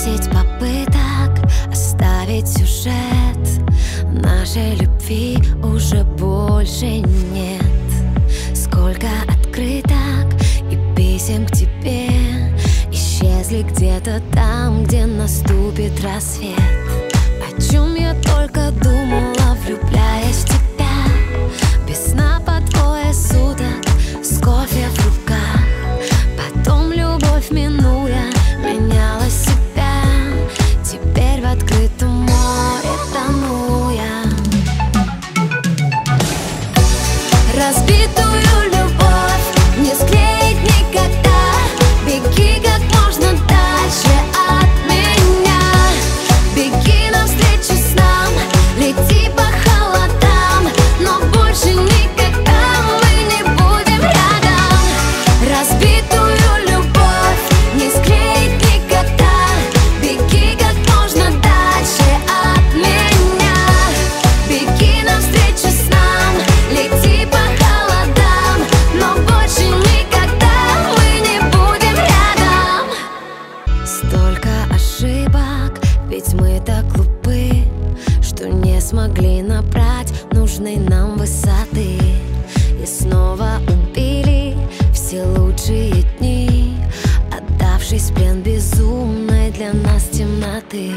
10 попыток оставить сюжет нашей любви уже больше нет. Сколько открыток и писем к тебе исчезли где-то там, где наступит рассвет. О чем я только думала, влюбляясь в тебя, без сна по двое суток, с кофе в руках. Потом любовь, минуя, меняла себя. Теперь в открытом море тону я. Разбитую любовь не склеить никогда. Беги как можно дальше от меня. Беги навстречу снам, лети по холодам, но больше никогда мы не будем рядом. Разбитую любовь не склеить никогда. Беги как можно дальше от меня. Беги навстречу снам, лети по холодам, но больше никогда мы не будем рядом. Столько ошибок, ведь мы так глупы, что не смогли набрать нужной нам высоты. И снова убили все лучшие дни, отдавшись в плен безумной для нас темноты.